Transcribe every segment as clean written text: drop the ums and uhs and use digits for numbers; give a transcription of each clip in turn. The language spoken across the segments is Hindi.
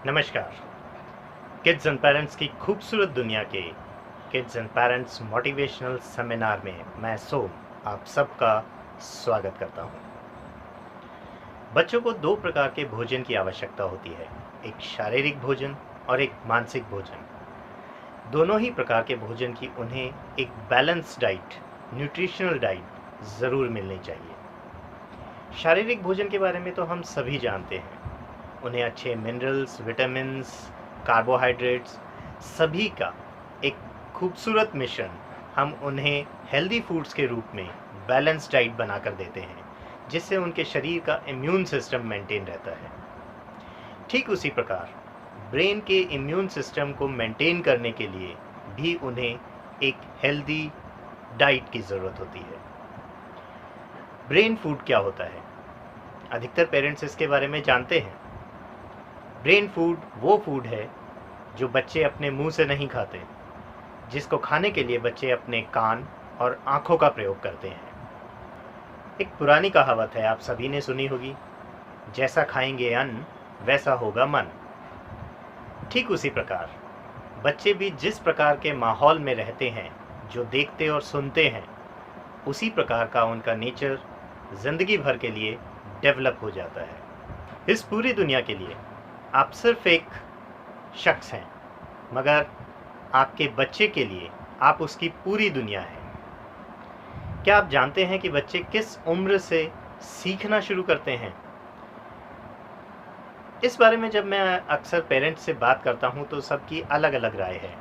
नमस्कार। किड्स एंड पेरेंट्स की खूबसूरत दुनिया के kids and parents motivational seminar में मैं सोम आप सबका स्वागत करता हूं। बच्चों को दो प्रकार के भोजन की आवश्यकता होती है, एक शारीरिक भोजन और एक मानसिक भोजन। दोनों ही प्रकार के भोजन की उन्हें एक बैलेंस डाइट, न्यूट्रिशनल डाइट ज़रूर मिलनी चाहिए। शारीरिक भोजन के बारे में तो हम सभी जानते हैं, उन्हें अच्छे मिनरल्स, विटामिन्स, कार्बोहाइड्रेट्स सभी का एक खूबसूरत मिश्रण हम उन्हें हेल्दी फूड्स के रूप में बैलेंस डाइट बनाकर देते हैं, जिससे उनके शरीर का इम्यून सिस्टम मेंटेन रहता है। ठीक उसी प्रकार ब्रेन के इम्यून सिस्टम को मेंटेन करने के लिए भी उन्हें एक हेल्दी डाइट की ज़रूरत होती है। ब्रेन फूड क्या होता है? अधिकतर पेरेंट्स इसके बारे में जानते हैं। ब्रेन फूड वो फूड है जो बच्चे अपने मुंह से नहीं खाते, जिसको खाने के लिए बच्चे अपने कान और आँखों का प्रयोग करते हैं। एक पुरानी कहावत है, आप सभी ने सुनी होगी, जैसा खाएंगे अन्न वैसा होगा मन। ठीक उसी प्रकार बच्चे भी जिस प्रकार के माहौल में रहते हैं, जो देखते और सुनते हैं, उसी प्रकार का उनका नेचर ज़िंदगी भर के लिए डेवलप हो जाता है। इस पूरी दुनिया के लिए आप सिर्फ एक शख्स हैं, मगर आपके बच्चे के लिए आप उसकी पूरी दुनिया हैं। क्या आप जानते हैं कि बच्चे किस उम्र से सीखना शुरू करते हैं? इस बारे में जब मैं अक्सर पेरेंट्स से बात करता हूं तो सबकी अलग अलग राय है।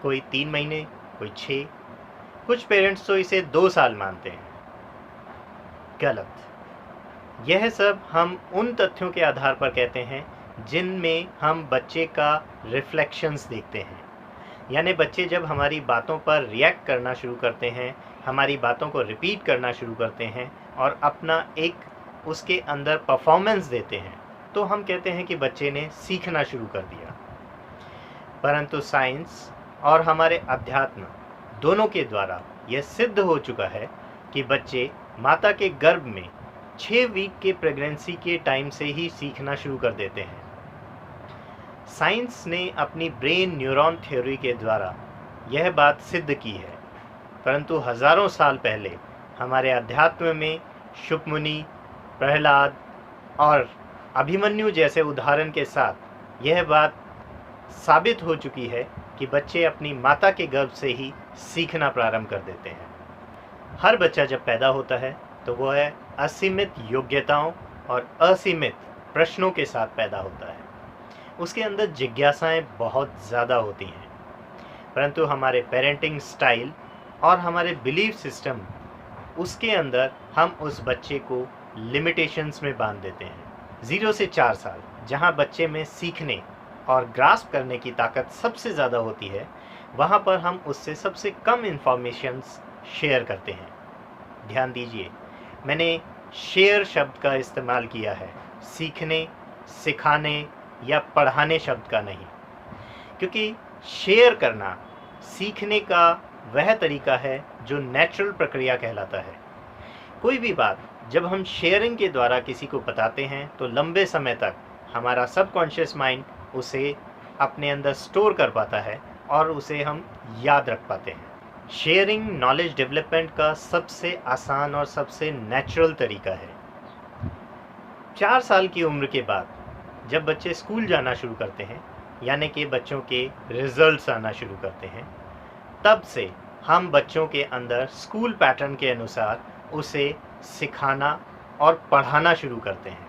कोई 3 महीने, कोई 6, कुछ पेरेंट्स तो इसे 2 साल मानते हैं। गलत। यह सब हम उन तथ्यों के आधार पर कहते हैं जिनमें हम बच्चे का रिफ्लेक्शंस देखते हैं। यानी बच्चे जब हमारी बातों पर रिएक्ट करना शुरू करते हैं, हमारी बातों को रिपीट करना शुरू करते हैं और अपना एक उसके अंदर परफॉर्मेंस देते हैं, तो हम कहते हैं कि बच्चे ने सीखना शुरू कर दिया। परंतु साइंस और हमारे अध्यात्म दोनों के द्वारा यह सिद्ध हो चुका है कि बच्चे माता के गर्भ में 6 वीक के प्रेगनेंसी के टाइम से ही सीखना शुरू कर देते हैं। साइंस ने अपनी ब्रेन न्यूरॉन थ्योरी के द्वारा यह बात सिद्ध की है, परंतु हजारों साल पहले हमारे अध्यात्म में शुकमुनि, प्रहलाद और अभिमन्यु जैसे उदाहरण के साथ यह बात साबित हो चुकी है कि बच्चे अपनी माता के गर्भ से ही सीखना प्रारंभ कर देते हैं। हर बच्चा जब पैदा होता है तो वह असीमित योग्यताओं और असीमित प्रश्नों के साथ पैदा होता है। उसके अंदर जिज्ञासाएं बहुत ज़्यादा होती हैं, परंतु हमारे पेरेंटिंग स्टाइल और हमारे बिलीफ सिस्टम, उसके अंदर हम उस बच्चे को लिमिटेशंस में बांध देते हैं। 0 से 4 साल जहां बच्चे में सीखने और ग्रास्प करने की ताकत सबसे ज़्यादा होती है, वहां पर हम उससे सबसे कम इंफॉर्मेशंस शेयर करते हैं। ध्यान दीजिए, मैंने शेयर शब्द का इस्तेमाल किया है, सीखने, सिखाने या पढ़ाने शब्द का नहीं, क्योंकि शेयर करना सीखने का वह तरीका है जो नेचुरल प्रक्रिया कहलाता है। कोई भी बात जब हम शेयरिंग के द्वारा किसी को बताते हैं तो लंबे समय तक हमारा सबकॉन्शियस माइंड उसे अपने अंदर स्टोर कर पाता है और उसे हम याद रख पाते हैं। शेयरिंग नॉलेज डेवलपमेंट का सबसे आसान और सबसे नेचुरल तरीका है। 4 साल की उम्र के बाद जब बच्चे स्कूल जाना शुरू करते हैं, यानी कि बच्चों के रिजल्ट्स आना शुरू करते हैं, तब से हम बच्चों के अंदर स्कूल पैटर्न के अनुसार उसे सिखाना और पढ़ाना शुरू करते हैं।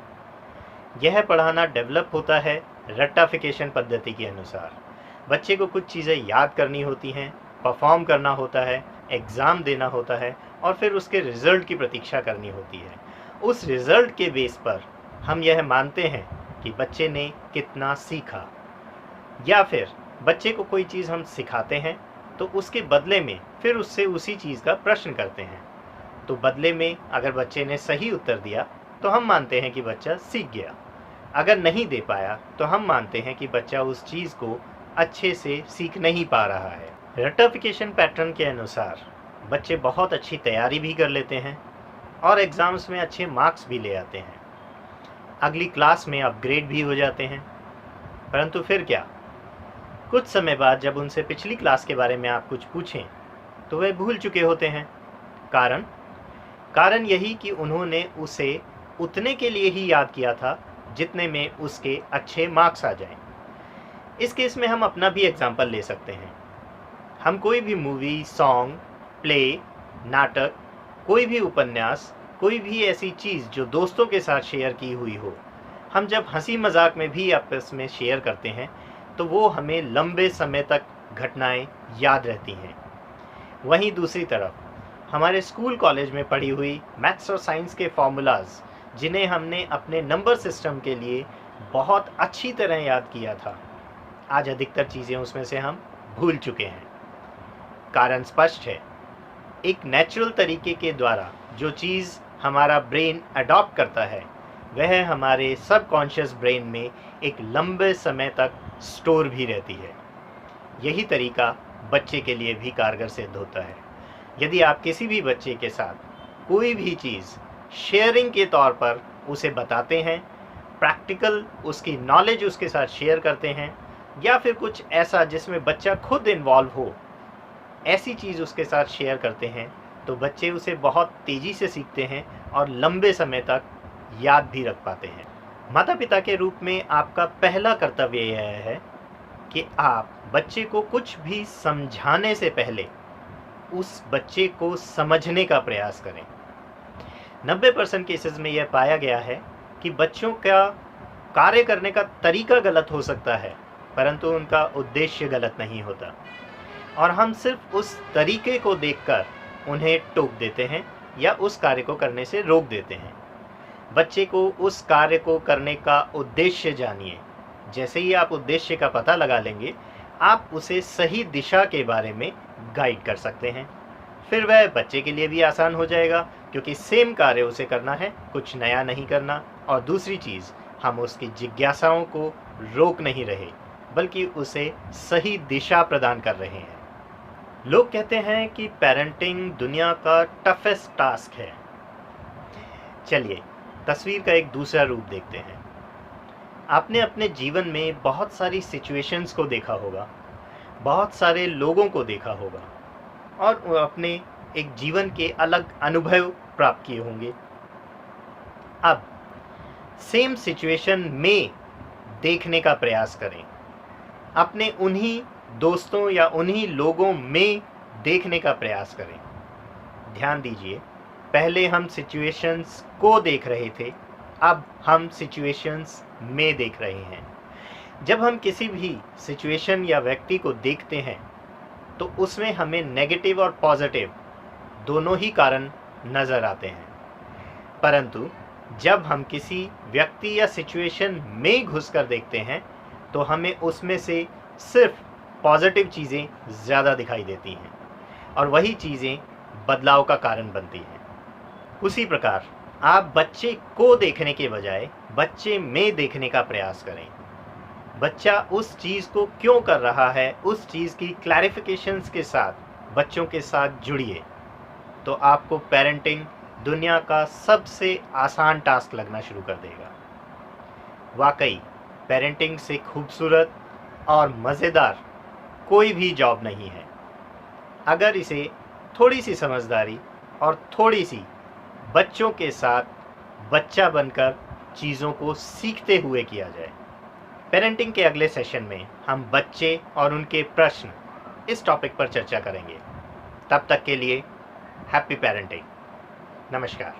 यह पढ़ाना डेवलप होता है रट्टाफिकेशन पद्धति के अनुसार। बच्चे को कुछ चीज़ें याद करनी होती हैं, परफॉर्म करना होता है, एग्ज़ाम देना होता है और फिर उसके रिज़ल्ट की प्रतीक्षा करनी होती है। उस रिज़ल्ट के बेस पर हम यह मानते हैं कि बच्चे ने कितना सीखा। या फिर बच्चे को कोई चीज़ हम सिखाते हैं तो उसके बदले में फिर उससे उसी चीज़ का प्रश्न करते हैं, तो बदले में अगर बच्चे ने सही उत्तर दिया तो हम मानते हैं कि बच्चा सीख गया। अगर नहीं दे पाया तो हम मानते हैं कि बच्चा उस चीज़ को अच्छे से सीख नहीं पा रहा है। रट्टाफिकेशन पैटर्न के अनुसार बच्चे बहुत अच्छी तैयारी भी कर लेते हैं और एग्ज़ाम्स में अच्छे मार्क्स भी ले आते हैं, अगली क्लास में अपग्रेड भी हो जाते हैं। परंतु फिर क्या, कुछ समय बाद जब उनसे पिछली क्लास के बारे में आप कुछ पूछें तो वे भूल चुके होते हैं। कारण यही कि उन्होंने उसे उतने के लिए ही याद किया था जितने में उसके अच्छे मार्क्स आ जाएं। इस केस में हम अपना भी एग्जाम्पल ले सकते हैं। हम कोई भी मूवी, सॉन्ग, प्ले, नाटक, कोई भी उपन्यास, कोई भी ऐसी चीज़ जो दोस्तों के साथ शेयर की हुई हो, हम जब हंसी मजाक में भी आपस में शेयर करते हैं तो वो हमें लंबे समय तक घटनाएं याद रहती हैं। वहीं दूसरी तरफ हमारे स्कूल कॉलेज में पढ़ी हुई मैथ्स और साइंस के फॉर्मूलाज, जिन्हें हमने अपने नंबर सिस्टम के लिए बहुत अच्छी तरह याद किया था, आज अधिकतर चीज़ें उसमें से हम भूल चुके हैं। कारण स्पष्ट है, एक नेचुरल तरीके के द्वारा जो चीज़ हमारा ब्रेन अडॉप्ट करता है वह हमारे सबकॉन्शियस ब्रेन में एक लंबे समय तक स्टोर भी रहती है। यही तरीका बच्चे के लिए भी कारगर सिद्ध होता है। यदि आप किसी भी बच्चे के साथ कोई भी चीज़ शेयरिंग के तौर पर उसे बताते हैं, प्रैक्टिकल उसकी नॉलेज उसके साथ शेयर करते हैं, या फिर कुछ ऐसा जिसमें बच्चा खुद इन्वॉल्व हो, ऐसी चीज़ उसके साथ शेयर करते हैं, तो बच्चे उसे बहुत तेज़ी से सीखते हैं और लंबे समय तक याद भी रख पाते हैं। माता पिता के रूप में आपका पहला कर्तव्य यह है कि आप बच्चे को कुछ भी समझाने से पहले उस बच्चे को समझने का प्रयास करें। 90% केसेस में यह पाया गया है कि बच्चों का कार्य करने का तरीका गलत हो सकता है, परंतु उनका उद्देश्य गलत नहीं होता, और हम सिर्फ उस तरीके को देखकर उन्हें टोक देते हैं या उस कार्य को करने से रोक देते हैं। बच्चे को उस कार्य को करने का उद्देश्य जानिए। जैसे ही आप उद्देश्य का पता लगा लेंगे, आप उसे सही दिशा के बारे में गाइड कर सकते हैं। फिर वह बच्चे के लिए भी आसान हो जाएगा, क्योंकि सेम कार्य उसे करना है, कुछ नया नहीं करना। और दूसरी चीज़, हम उसकी जिज्ञासाओं को रोक नहीं रहे, बल्कि उसे सही दिशा प्रदान कर रहे हैं। लोग कहते हैं कि पेरेंटिंग दुनिया का टफेस्ट टास्क है। चलिए तस्वीर का एक दूसरा रूप देखते हैं। आपने अपने जीवन में बहुत सारी सिचुएशंस को देखा होगा, बहुत सारे लोगों को देखा होगा, और अपने एक जीवन के अलग अनुभव प्राप्त किए होंगे। अब सेम सिचुएशन में देखने का प्रयास करें, अपने उन्हीं दोस्तों या उन्हीं लोगों में देखने का प्रयास करें। ध्यान दीजिए, पहले हम सिचुएशंस को देख रहे थे, अब हम सिचुएशंस में देख रहे हैं। जब हम किसी भी सिचुएशन या व्यक्ति को देखते हैं तो उसमें हमें नेगेटिव और पॉजिटिव दोनों ही कारण नज़र आते हैं, परंतु जब हम किसी व्यक्ति या सिचुएशन में घुसकर देखते हैं तो हमें उसमें से सिर्फ पॉजिटिव चीज़ें ज़्यादा दिखाई देती हैं, और वही चीज़ें बदलाव का कारण बनती हैं। उसी प्रकार आप बच्चे को देखने के बजाय बच्चे में देखने का प्रयास करें। बच्चा उस चीज़ को क्यों कर रहा है, उस चीज़ की क्लैरिफिकेशंस के साथ बच्चों के साथ जुड़िए, तो आपको पेरेंटिंग दुनिया का सबसे आसान टास्क लगना शुरू कर देगा। वाकई पेरेंटिंग से खूबसूरत और मज़ेदार कोई भी जॉब नहीं है, अगर इसे थोड़ी सी समझदारी और थोड़ी सी बच्चों के साथ बच्चा बनकर चीज़ों को सीखते हुए किया जाए। पेरेंटिंग के अगले सेशन में हम बच्चे और उनके प्रश्न इस टॉपिक पर चर्चा करेंगे। तब तक के लिए हैप्पी पेरेंटिंग। नमस्कार।